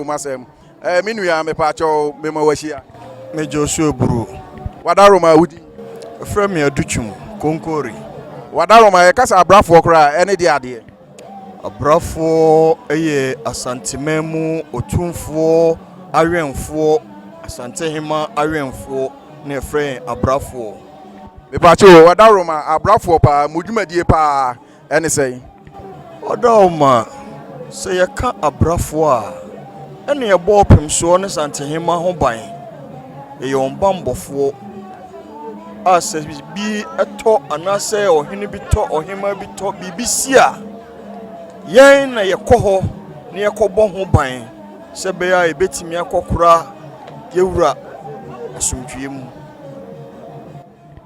Masem. Minuya me pacho me mawashia. Me Joshua Buru. Wadaroma wudi. Frame me aduchum konkori. Wadaroma kasa Abrafo kra ene di ade. Abrafo eye asantememu Otumfuo awemfo asantehima awemfo ne frame Abrafo. Me pacho wadaroma Abrafo pa mudwumadie pa ene sei. Odaoma se yeka Abrafo a ene ye bo pemso ne santehima ho ban. Ye yombambofo ase bi eto anase ohene bi to ohema bi to bibisia yen na yekoho ne yekobo ho ban se be ya ebetimi akokora yewura asomdwie mu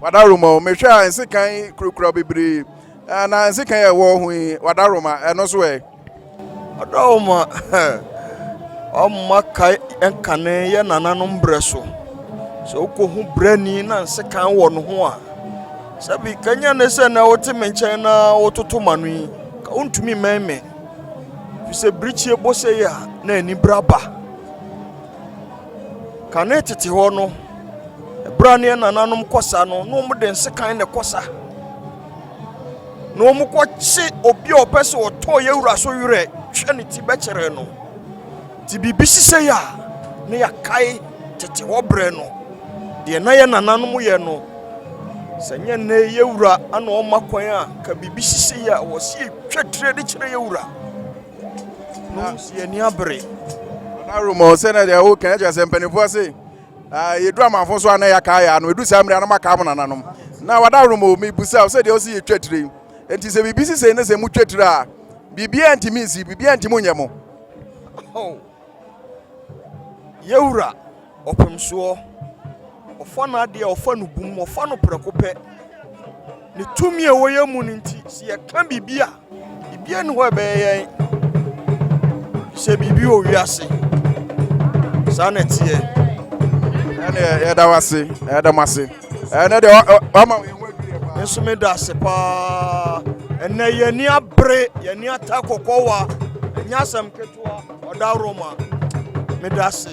Wadaroma me hwa ensekan kurukura bebre na ensekan ye wo hu wadaroma eno so e Odaoma amma kai enkane ye nananom breso so ko hu brani na nsekan wo no ho a sabi kanya ne se na wote menchen na wototo manui ka untumi meme fi se brichie bose ya na ani braba kana tete ho no brani na nanom kosa no no mu de nsekan ne kosa no mu ko chi obi opese oto yewura so yure hwe ne ti be kere no ti bibisi se ya ne ya kai tete ho bre no de na ye nananom ye no sanye ne yewura ana o makwan a ka bibisi se ya wo se twetire de kire yewura no se ni abre wadaroma se na de o kan ja se mpanifo se yedu amanfo so ana ya ka ya no edu samre na maka am nananom na wadaroma mi busa se de o se twetire enti se bibisi se ne se mu twetire a bibia antimi si bibia antimu nyemo yewura opemso ofana de ofanu bum ofanu prekope ne tumi e woyemu nti se ye kan bibia bibia ne ho be yen se bibi o wiase sanetie ene ye da wase e da mase ene de mama nso me da se pa ene ye ni abre ye ni atakokowa enya asem ketua oda Roma me da se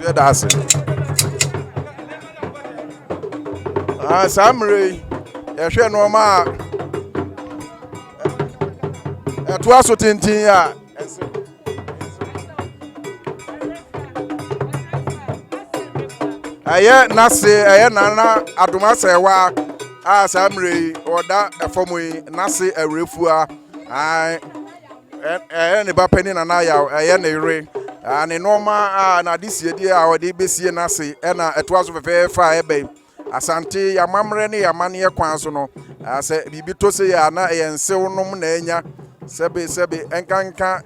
ye da se Samre ye hwe no ma eto aso tintin a aye nase aye nana adoma sewa Samre oda efomui nase awrefua ne ba pani na ya aye ne yire ne normal na disie die a odi besie nase na eto aso fefe fa ebe asante ya mamre ne ya mane kwan so no ase bibi to se ya na yensew nom na enya sebe enkanka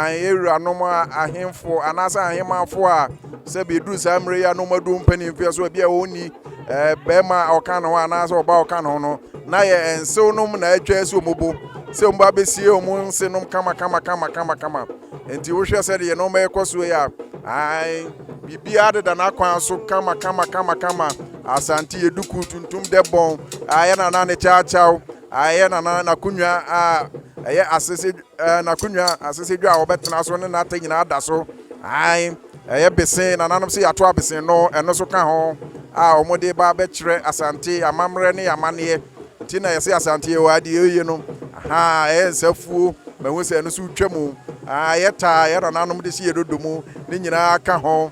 ewura nom ahemfo anasa ahemafo a sebe duru samre ya nom adu mpanimfo so bia woni bema oka no anasa oba oka no na ye ensew nom na atwa se omobo se omba besie omun se nom kama enti wo hwe se de ye nom ekoso ya bibi adeda na kwan so kama asante yeduku tuntum de bon na ne chaachao na kunwa asese na kunwa asese dwa obetena so ne na tanyina ada so besen na nanom se yato abesen no eno so ka ho omode ba be kire asante amamre ne amane nti na yese asante ye wadi eye no nsafuo mahu se eno so twam yeta na nanom de se yedodomu ne nyina ka ho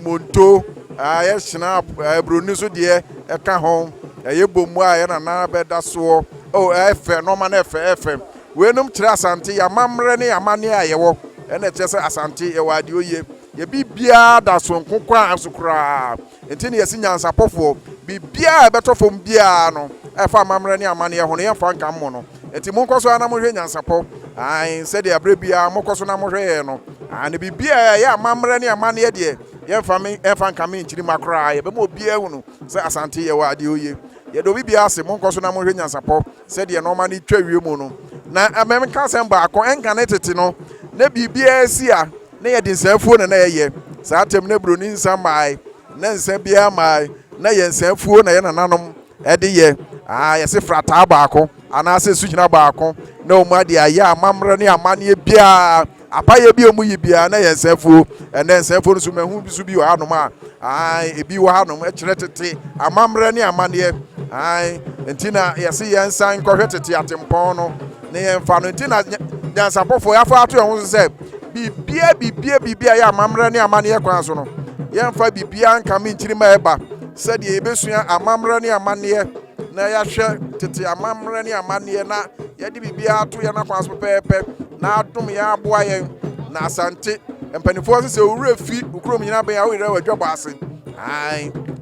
monto yeshina broni so de eka ho yebomu na beda so efe no ma na efe wenum kire asante ya mamre ne amane ayewo ene chese asante ye wade oye ye bibia da so nkokwa asokra enti ne yesi nyansapofo bibia betofom bia no efa mamre ne amane ho ne yemfa nka mo no enti monkoso ana mo hwe nyansapo se de abre bia monkoso na mo hwe no ne bibia ya mamre ne amane de yemfa nka me nchiri makra ye be mo bia hunu se asante ye wade oye ye do bibia ase monkoso na mo hwe nyansapo se de no ma ne twawie mu no na amem ka sem ba akọ enka ne tete no na bibia si a na ye dinsafuo na ye sa atem na broni nsa mai na nsa bia mai na ye nsafuo na ye nananom ede ye ye se frata ba akọ ana se sugyina ba akọ na o ma de aya amamre ne amane bia Appiah bi omu yibia na yensafu ene yensafu no so mahu bi so bi wa hanom a ebi wa hanom e kire tete amamre ne amane entina yesi yensan kohwe tete atempon no ne yenfa no entina nyansapofo yafa ato ehun se bibia ya amamre ne amane kwan so no yenfa bibia nka me nkiri ma eba se de ebesua amamre ne amane na yahwe tete amamre ne amane na yedi bibia ato ya na kwan so pepe na adom ya aboa yen na asante empanifo se owura fi ukrom nyina ben awira wadwaba ase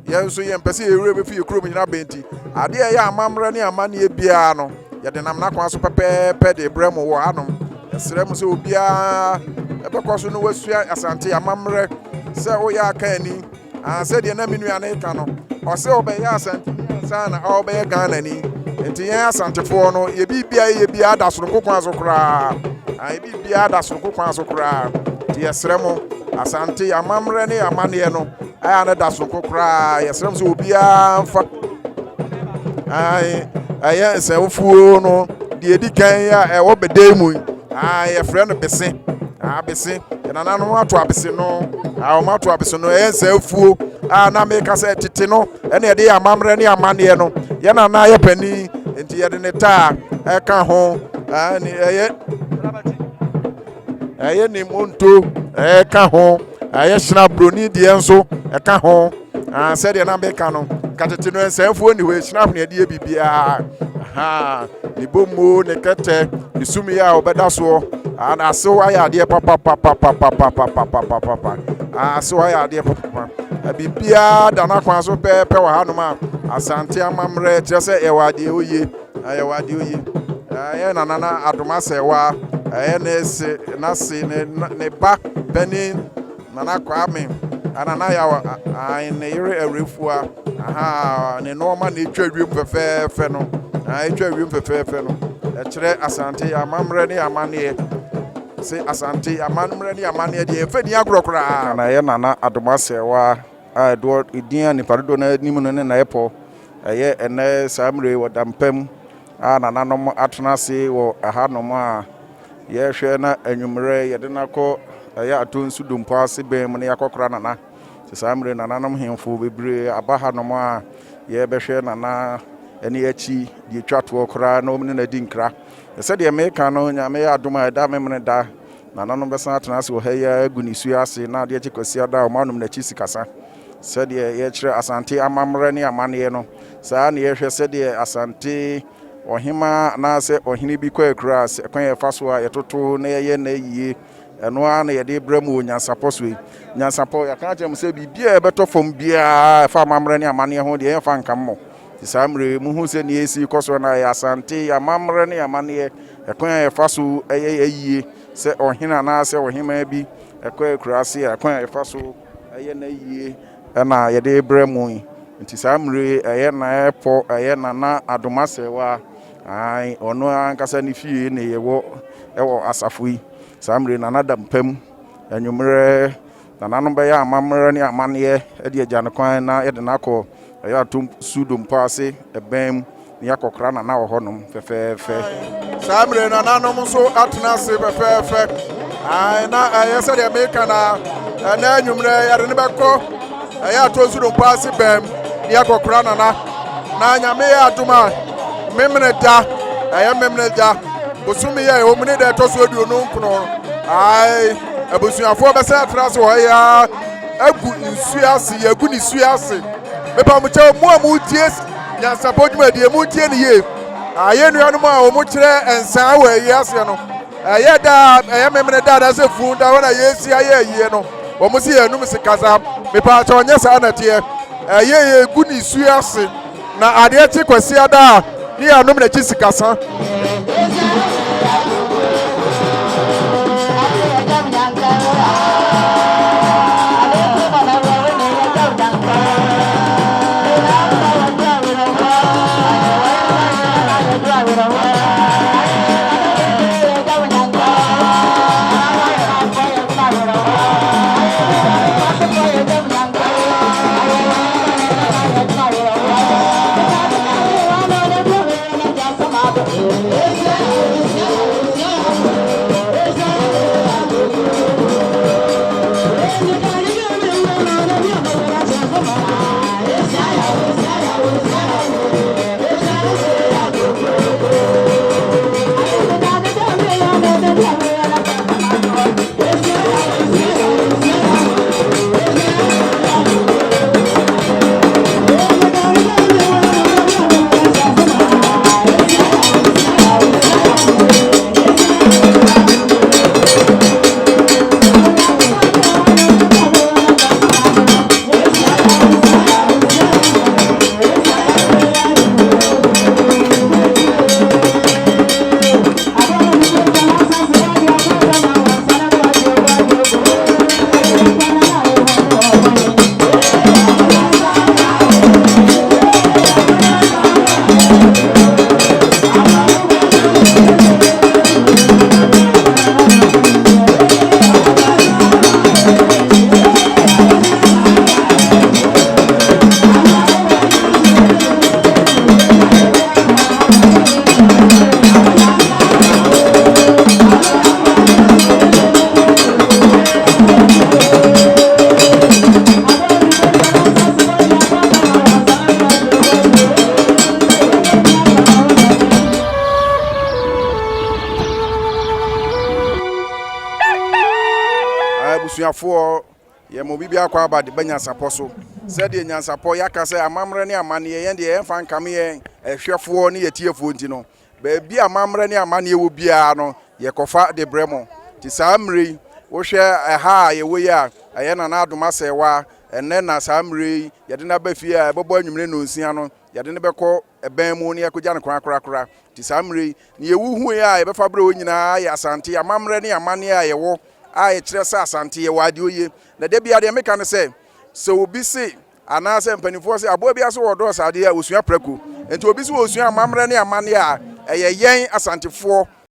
yen so yen pese ewura be fi ukrom nyina ben ti ade ya amamre ne amane bia no yede nam na kwan so pepe de brem wo anom esrem se obia ebekoso no wasua asante amamre se oya aka ani se de na menua na eka no o se obeya asante sana obeya Ghana ni enti yen asantefo no ye bibia adasoro kokwan so kra bibia adasoro kokwan so kra ti yesrem asante amamre ne amane no aya na dasoro kokra yesrem so obia mfa aya se ofuo no de edikan ya wo bedemu ye frɛ no bese bese na no ato abese no o mato abese no se ofuo na me ka se tete no ene ye de amamre ne amane no ye na ye pani enti ye de ne taa ka ho ni eye ni monto ka ho eye hina broni de enso ka ho se de na me ka no katete no ensanfuo ni we hina hone de bibia ni bomo ne kete ni sumi ya obeda so ana so aya de papa so aya de papa bibia da na kwan so pepe wa hanoma asante amamre kire se e wade oye na adoma se wa ne se ne ba beni na kwa me anana ya ne yire erefua ne normal na etwa wiem fefe no etwa wiem fefe no kire asante amamre ne amane se asante amamre ne amane de efani agrokra na ye nana adoma se wa do idin anipadodo na nim no ne na epo ene samre wodampam nananom atena se wo ahanom ye hwe na anwumre ye de nako atonsu dumpo ase ben mu ne yakokra nana se samre nananom hemfo bebre abahanom ye behwe nana ene yachi de twato kra na omne na dinkra se de meka no nyame ya adoma da memne da nananom besa atena se wo haya agunisu ase na de chikosia da omanum na chi sikasa se de ye kire asante amamre ne amane no saa na ye hwe se de asante ohima na se ohini bi kwa kra se kwan ye faso a yetoto na ye na yie eno a na ye de bramu nyansapo so nyansapo ya ka jem se bibia e beto fom bia fa amamre ne amane ho de ye fa nkammo ti samre mu hu se ne esi koso na ya asante amamre ne amane e kwan ye faso ye yie se ohina na se ohima bi e kwa kra se e kwan ye faso ye na yie na ye de bramu nti samre ye na epo ye na adomasewa ono ankasa ni fie ne yewo ewo asafui samre na nadampam anwumre na nanom be ya amamre ne amane e de agya kwan na ye de nakọ ya atum sudum paase ebem ne yakokra na wo honom fefefe samre na nanom so atena se fefefe na yese de meka na anwumre ya de ne bekọ ya atum sudum paase bem ne yakokra na nyame ya aduma memne da bosumi ye omni de to so aduonu nkono abusuafo besa atras wo ya agu nsu ase yagu ni su ase mepa mo che mu tie Nyansapo dwumadi mu tie ne ye nuanom a omo kire ensan wa yi ase no da memne da se fu da wana yesi aye no omo si enum se kasa mepa cha onye sa na tie ye gu ni su ase na ade ti kwasi ada ni anum na chisikasa abusuafoɔ yɛ mo bibi akɔ aba de Nyansapo so sɛdeɛ Nyansapo yɛaka sɛ amammerɛ ne amanneɛ yɛn deɛ yɛmfa nkame yɛn ɛhwɛfoɔ ne yɛtiefoɔ nti no baabi amammerɛ ne amanneɛ wɔ biara no yɛkɔfa de brɛ mo nti saa mmerɛ yi wohwɛ ɛha a yɛwɔ yi a ɛyɛ Nana Adom Asɛewa ɛnɛ na saa mmerɛ yi yɛde no aba fie a ɛbɛbɔ anwummerɛ nonsia no yɛde no bɛkɔ ɛbɛn mu ne yɛkɔgya no korakora nti saa mmerɛ yi ne yɛwu hu yi a yɛbɛfa brɛ wɔ nyinaa yɛ asante amammerɛ ne amanneɛ a yɛwɔ a yɛkyerɛ sɛ asante yɛwɔ adeɛ oye na da bia deɛ meka no sɛ obi se anaasɛ mpanimfoɔ sɛ aboa bi aso wɔ dɔɔso adeɛ a osua prɛko nti obi so wɔ osua amammerɛ ne amanneɛ a ɛyɛ yɛn asantefoɔ